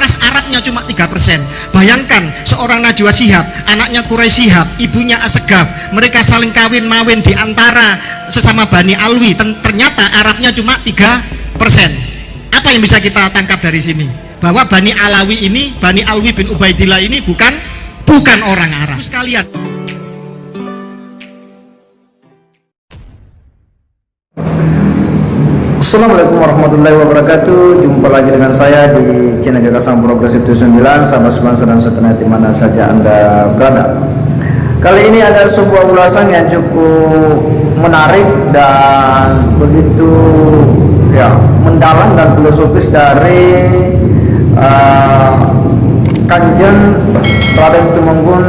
ras Arabnya cuma 3%. Bayangkan seorang Najwa Shihab, anaknya Quraisy Shihab, ibunya Asegaf, mereka saling kawin mawin di antara sesama Bani Alwi, ternyata Arabnya cuma 3%. Apa yang bisa kita tangkap dari sini? Bahwa Bani Alawi ini, Bani Alwi bin Ubaidillah ini bukan orang Arab. Sekalian. Assalamualaikum warahmatullahi wabarakatuh. Jumpa lagi dengan saya di channel Gagasan Progresif 79, sahabat sebangsa dan setanah di mana saja Anda berada. Kali ini ada sebuah ulasan yang cukup menarik dan begitu mendalam dan filosofis dari Kanjeng Raden Tumenggung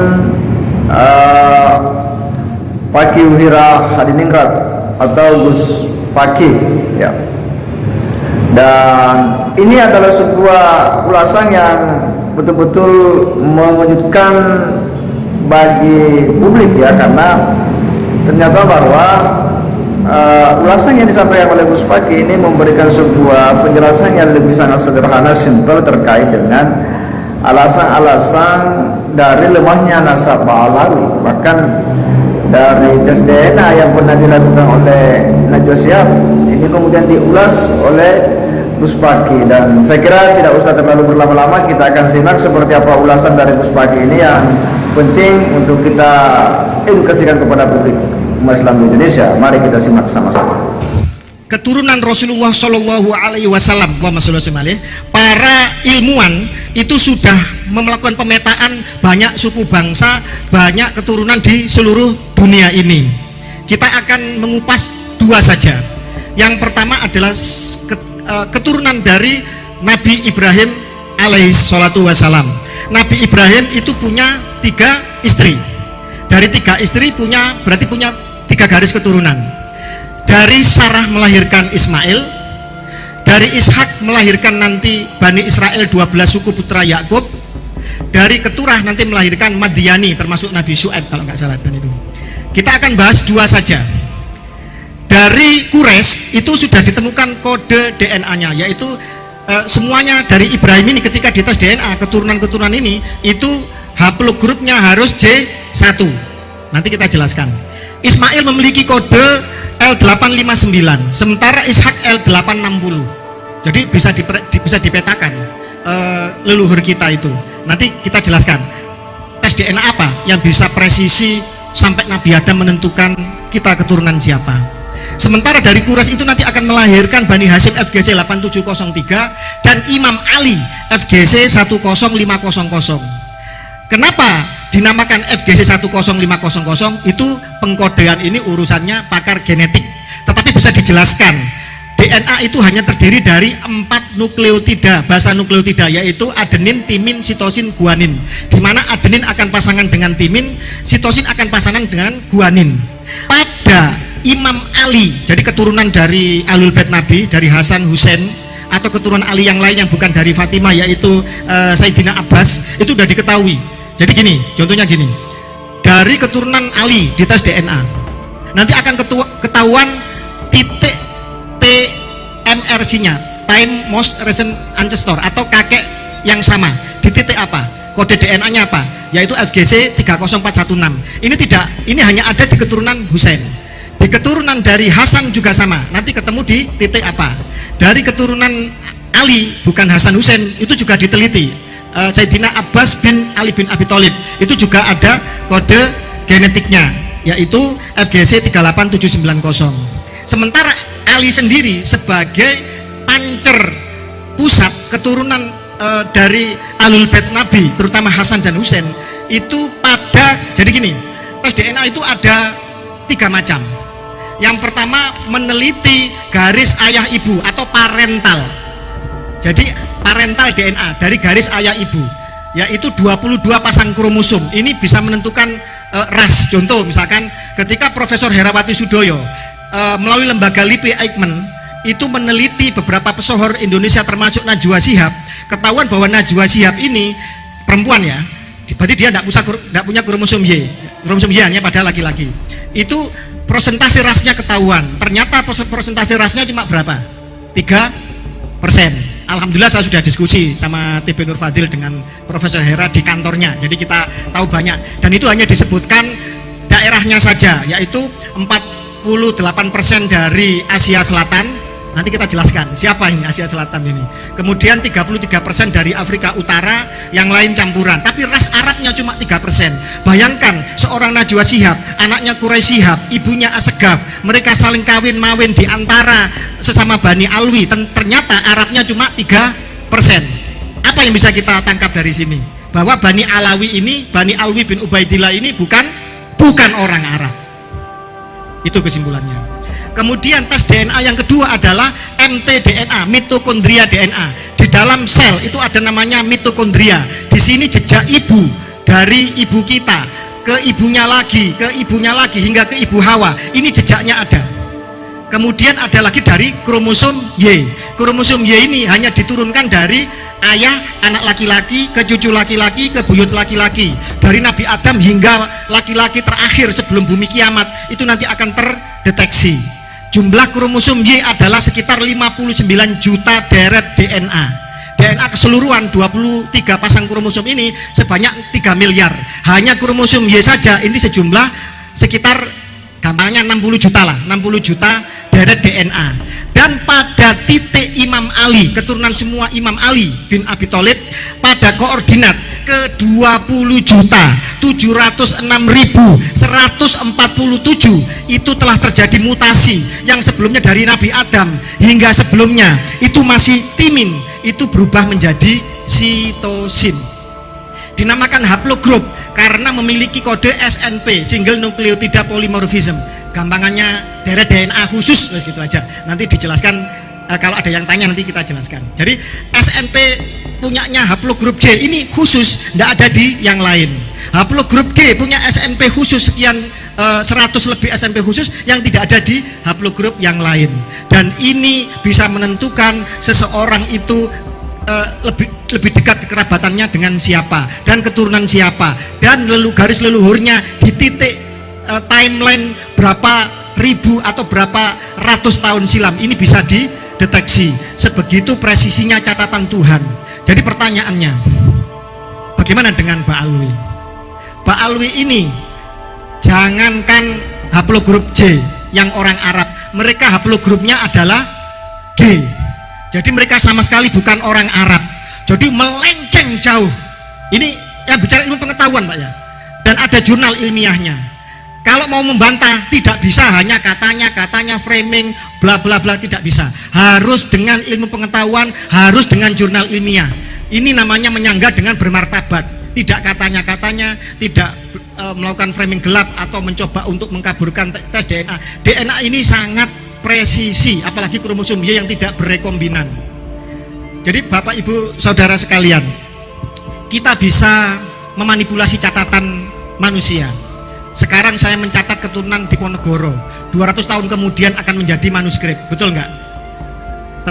Paki Wihira Hadiningrat atau Gus Paki ya. Dan ini adalah sebuah ulasan yang betul-betul mengejutkan bagi publik ya, karena ternyata bahwa ulasan yang disampaikan oleh Gus Paki ini memberikan sebuah penjelasan yang lebih sangat sederhana, simpel terkait dengan alasan-alasan dari lemahnya nasab Alawi. Bahkan dari tes DNA yang pernah dilakukan oleh Najwa Shihab ini kemudian diulas oleh Gus Paki, dan saya kira tidak usah terlalu berlama-lama, kita akan simak seperti apa ulasan dari Gus Paki ini yang penting untuk kita edukasikan kepada publik umat Islam di Indonesia. Mari kita simak sama-sama. Keturunan Rasulullah Shallallahu Alaihi Wasallam, para ilmuwan itu sudah melakukan pemetaan banyak suku bangsa, banyak keturunan di seluruh dunia ini. Kita akan mengupas dua saja. Yang pertama adalah keturunan dari Nabi Ibrahim alaihi salatu wassalam. Nabi Ibrahim itu punya 3 istri. Dari 3 istri berarti punya 3 garis keturunan. Dari Sarah melahirkan Ismail, dari Ishak melahirkan nanti Bani Israel 12 suku putra Yakub, dari Keturah nanti melahirkan Madyani termasuk Nabi Syuaib kalau nggak salah. Dan itu kita akan bahas 2 saja. Dari Quraisy itu sudah ditemukan kode DNA-nya, yaitu semuanya dari Ibrahim ini ketika dites DNA keturunan-keturunan ini itu haplogrupnya harus J1. Nanti kita jelaskan. Ismail memiliki kode L859, sementara Ishak L860. Jadi bisa dipetakan leluhur kita itu. Nanti kita jelaskan tes DNA apa yang bisa presisi sampai Nabi Adam menentukan kita keturunan siapa. Sementara dari Quraisy itu nanti akan melahirkan Bani Hashim FGC 8703 dan Imam Ali FGC 10500. Kenapa dinamakan FGC 10500? Itu pengkodean ini urusannya pakar genetik, tetapi bisa dijelaskan. DNA itu hanya terdiri dari 4 nukleotida, basa nukleotida, yaitu adenin, timin, sitosin, guanin, di mana adenin akan pasangan dengan timin, sitosin akan pasangan dengan guanin. Pada Imam Ali, jadi keturunan dari Ahlul Bait Nabi, dari Hasan, Husain, atau keturunan Ali yang lain yang bukan dari Fatimah, yaitu Sayyidina Abbas, itu sudah diketahui. Jadi gini, contohnya gini, dari keturunan Ali di tes DNA nanti akan ketahuan titik TMRC-nya, time most recent ancestor, atau kakek yang sama di titik apa, kode DNA-nya apa, yaitu FGC 30416. Ini hanya ada di keturunan Husain. Di keturunan dari Hasan juga sama, nanti ketemu di titik apa. Dari keturunan Ali, bukan Hasan Husain, itu juga diteliti. Sayyidina Abbas bin Ali bin Abi Thalib itu juga ada kode genetiknya, yaitu FGC 38790. Sementara Ali sendiri sebagai pancer pusat keturunan dari Ahlul Bait Nabi, terutama Hasan dan Husain, itu jadi gini, tes DNA itu ada 3 macam. Yang pertama meneliti garis ayah ibu atau parental. Jadi parental DNA dari garis ayah ibu, yaitu 22 pasang kromosom. Ini bisa menentukan ras. Contoh misalkan ketika Profesor Herawati Sudoyo melalui lembaga LIPI Eichmann itu meneliti beberapa pesohor Indonesia termasuk Najwa Shihab, ketahuan bahwa Najwa Shihab ini perempuan ya, berarti dia tidak punya kromosom Y. Kromosom Y hanya pada laki-laki. Itu persentase rasnya ketahuan. Ternyata persentase rasnya cuma berapa? 3%. alhamdulillah saya sudah diskusi sama TB Nur Fadil dengan Profesor Hera di kantornya. Jadi kita tahu banyak, dan itu hanya disebutkan daerahnya saja, yaitu 48% dari Asia Selatan. Nanti kita jelaskan siapa ini Asia Selatan ini. Kemudian 33% dari Afrika Utara, yang lain campuran. Tapi ras Arabnya cuma 3%. Bayangkan seorang Najwa Shihab, anaknya Quraisy Shihab, ibunya Asegaf, mereka saling kawin mawin di antara sesama Bani Alwi. Ternyata Arabnya cuma 3%. Apa yang bisa kita tangkap dari sini? Bahwa Bani Alawi ini, Bani Alwi bin Ubaidillah ini bukan orang Arab. Itu kesimpulannya. Kemudian tes DNA yang kedua adalah mtDNA, mitokondria DNA. Di dalam sel itu ada namanya mitokondria. Di sini jejak ibu, dari ibu kita ke ibunya lagi hingga ke ibu Hawa. Ini jejaknya ada. Kemudian ada lagi dari kromosom Y. Kromosom Y ini hanya diturunkan dari ayah, anak laki-laki, ke cucu laki-laki, ke buyut laki-laki. Dari Nabi Adam hingga laki-laki terakhir sebelum bumi kiamat, itu nanti akan terdeteksi. Jumlah kromosom Y adalah sekitar 59 juta deret DNA. DNA keseluruhan 23 pasang kromosom ini sebanyak 3 miliar. Hanya kromosom Y saja ini sejumlah sekitar gampangnya 60 juta lah, 60 juta deret DNA. Dan pada titik Imam Ali, keturunan semua Imam Ali bin Abi Thalib, pada koordinat ke 20.706.147 itu telah terjadi mutasi. Yang sebelumnya dari Nabi Adam hingga sebelumnya itu masih timin, itu berubah menjadi sitosin. Dinamakan haplogroup karena memiliki kode SNP, single nucleotide polymorphism. Gampangannya deret DNA khusus, gitu aja. Nanti dijelaskan, kalau ada yang tanya nanti kita jelaskan. Jadi SNP punyanya haplogroup J ini khusus, tidak ada di yang lain. Haplogroup G punya SNP khusus sekian 100 lebih SNP khusus yang tidak ada di haplogroup yang lain. Dan ini bisa menentukan seseorang itu lebih dekat kekerabatannya dengan siapa dan keturunan siapa, dan garis leluhurnya di titik timeline berapa ribu atau berapa ratus tahun silam ini bisa dideteksi. Sebegitu presisinya catatan Tuhan. Jadi pertanyaannya, bagaimana dengan Mbak Alwi? Mbak Alwi ini jangankan haplogroup J yang orang Arab, mereka haplogrupnya adalah G. Jadi mereka sama sekali bukan orang Arab. Jadi melenceng jauh. Ini yang bicara ilmu pengetahuan, Pak ya. Dan ada jurnal ilmiahnya. Kalau mau membantah tidak bisa, hanya katanya framing bla bla bla, tidak bisa. Harus dengan ilmu pengetahuan, harus dengan jurnal ilmiah. Ini namanya menyangga dengan bermartabat. Tidak katanya, tidak melakukan framing gelap atau mencoba untuk mengkaburkan tes DNA. DNA ini sangat presisi, apalagi kromosom Y yang tidak berekombinan. Jadi Bapak Ibu Saudara sekalian, kita bisa memanipulasi catatan manusia. Sekarang saya mencatat keturunan Diponegoro, 200 tahun kemudian akan menjadi manuskrip, betul nggak?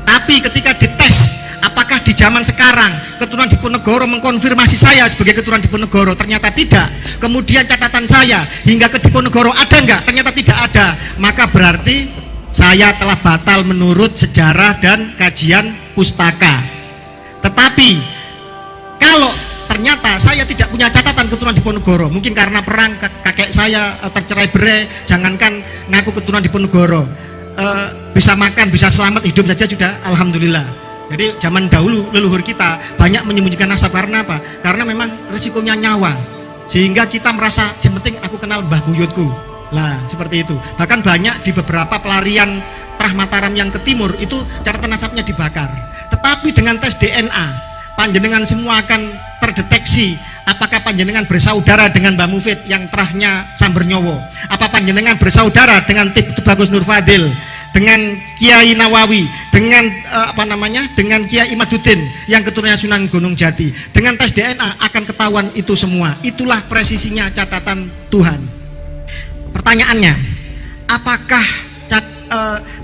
Tetapi ketika dites, apakah di zaman sekarang keturunan Diponegoro mengkonfirmasi saya sebagai keturunan Diponegoro? Ternyata tidak. Kemudian catatan saya hingga ke Diponegoro ada nggak? Ternyata tidak ada. Maka berarti saya telah batal menurut sejarah dan kajian pustaka. Tetapi kalau ternyata saya tidak punya catatan keturunan Diponegoro, mungkin karena perang kakek saya tercerai berai, jangankan ngaku keturunan Diponegoro, bisa makan, bisa selamat hidup saja sudah alhamdulillah. Jadi zaman dahulu leluhur kita banyak menyembunyikan nasab karena apa? Karena memang resikonya nyawa, sehingga kita merasa yang penting aku kenal mbah buyutku lah, seperti itu. Bahkan banyak di beberapa pelarian Trah Mataram yang ke timur itu catatan nasabnya dibakar. Tetapi dengan tes DNA panjenengan semua akan terdeteksi apakah panjenengan bersaudara dengan Mbah Mufid yang terahnya Sambernyowo, apa panjenengan bersaudara dengan Tubagus Nur Fadil, dengan Kiai Nawawi, dengan dengan Kiai Imaduddin yang keturunannya Sunan Gunung Jati. Dengan tes DNA akan ketahuan itu semua. Itulah presisinya catatan Tuhan. Pertanyaannya, apakah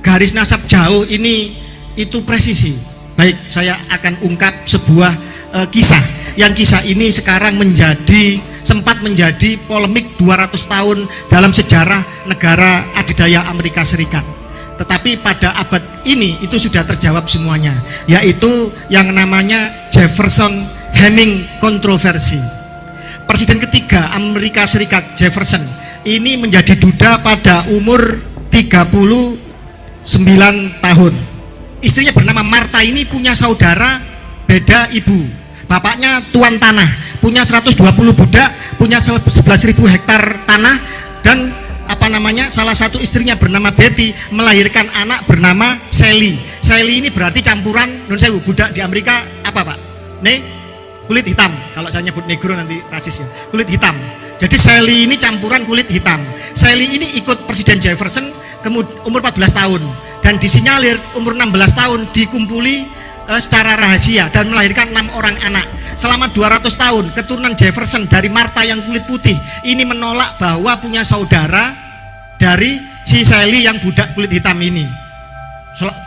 garis nasab jauh ini itu presisi? Baik, saya akan ungkap sebuah kisah. Yang kisah ini sekarang sempat menjadi polemik 200 tahun dalam sejarah negara adidaya Amerika Serikat. Tetapi pada abad ini itu sudah terjawab semuanya, yaitu yang namanya Jefferson-Heming kontroversi. Presiden ketiga Amerika Serikat Jefferson ini menjadi duda pada umur 39 tahun. Istrinya bernama Martha ini punya saudara beda ibu. Bapaknya tuan tanah, punya 120 budak, punya 11.000 hektar tanah, dan salah satu istrinya bernama Betty melahirkan anak bernama Sally. Sally ini berarti campuran, nun sewu, budak di Amerika apa pak? Kulit hitam. Kalau saya nyebut negro nanti rasis ya. Kulit hitam. Jadi Sally ini campuran kulit hitam. Sally ini ikut Presiden Jefferson umur 14 tahun dan disinyalir umur 16 tahun dikumpuli secara rahasia dan melahirkan 6 orang anak. Selama 200 tahun keturunan Jefferson dari Martha yang kulit putih ini menolak bahwa punya saudara dari si Sally yang budak kulit hitam ini.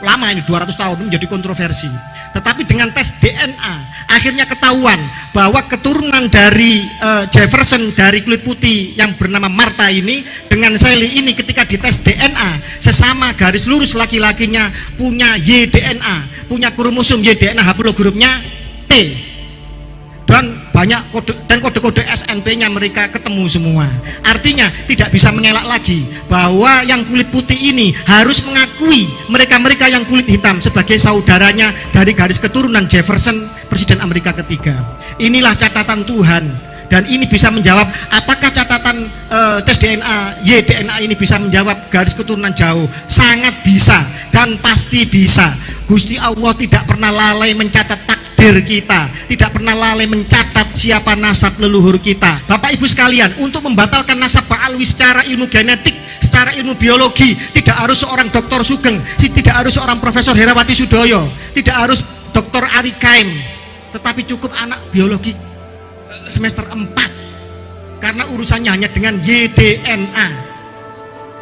Lama ini 200 tahun menjadi kontroversi. Tetapi dengan tes DNA akhirnya ketahuan bahwa keturunan dari Jefferson dari kulit putih yang bernama Martha ini dengan Sally ini ketika dites DNA sesama garis lurus laki-lakinya punya YDNA, punya kromosom YDNA haplogrupnya T, dan banyak kode-kode SNP-nya mereka ketemu semua. Artinya tidak bisa mengelak lagi bahwa yang kulit putih ini harus mengakui mereka-mereka yang kulit hitam sebagai saudaranya dari garis keturunan Jefferson, Presiden Amerika ketiga. Inilah catatan Tuhan, dan ini bisa menjawab apakah catatan tes DNA YDNA ini bisa menjawab garis keturunan jauh. Sangat bisa dan pasti bisa. Gusti Allah tidak pernah lalai mencatat takdir kita, tidak pernah lalai mencatat siapa nasab leluhur kita. Bapak Ibu sekalian, untuk membatalkan nasab Ba'alwi secara ilmu genetik, secara ilmu biologi, tidak harus seorang Dr. Sugeng, tidak harus seorang Profesor Herawati Sudoyo, tidak harus Dr. Ari Kaim, tetapi cukup anak biologi semester 4, karena urusannya hanya dengan YDNA.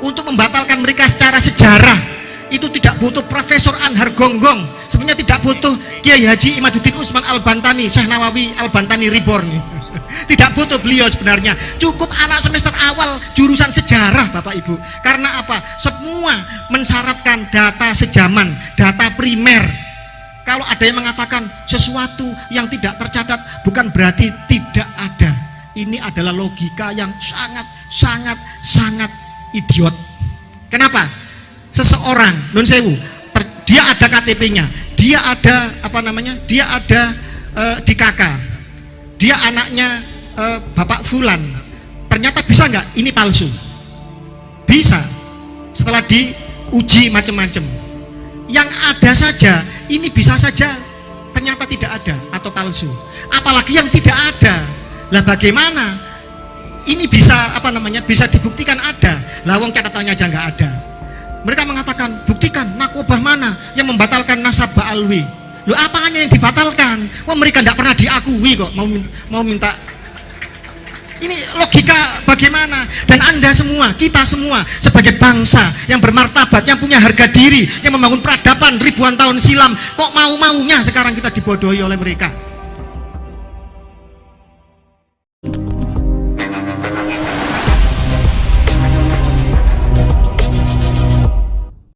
Untuk membatalkan mereka secara sejarah itu tidak butuh Profesor Anhar Gonggong, sebenarnya tidak butuh Kiai Haji Imaduddin Utsman Al-Bantani, Syekh Nawawi Al-Bantani Reborn. Tidak butuh beliau sebenarnya, cukup anak semester awal jurusan sejarah Bapak Ibu. Karena apa? Semua mensyaratkan data sejaman, data primer. Kalau ada yang mengatakan sesuatu yang tidak tercatat bukan berarti tidak ada. Ini adalah logika yang sangat idiot. Kenapa? Seseorang, nun sewu, dia ada KTP-nya, dia ada dia ada di KK, dia anaknya Bapak Fulan, ternyata bisa nggak ini palsu? Bisa, setelah diuji macam-macam. Yang ada saja ini bisa saja ternyata tidak ada atau palsu, apalagi yang tidak ada. Lah bagaimana ini bisa bisa dibuktikan ada? Lah wong catatannya aja nggak ada. Mereka mengatakan, buktikan nakobah mana yang membatalkan nasab Ba'alwi. Loh, apanya yang dibatalkan? Wah, mereka tidak pernah diakui kok, mau minta. Ini logika bagaimana? Dan Anda semua, kita semua sebagai bangsa yang bermartabat, yang punya harga diri, yang membangun peradaban ribuan tahun silam, kok mau-maunya sekarang kita dibodohi oleh mereka?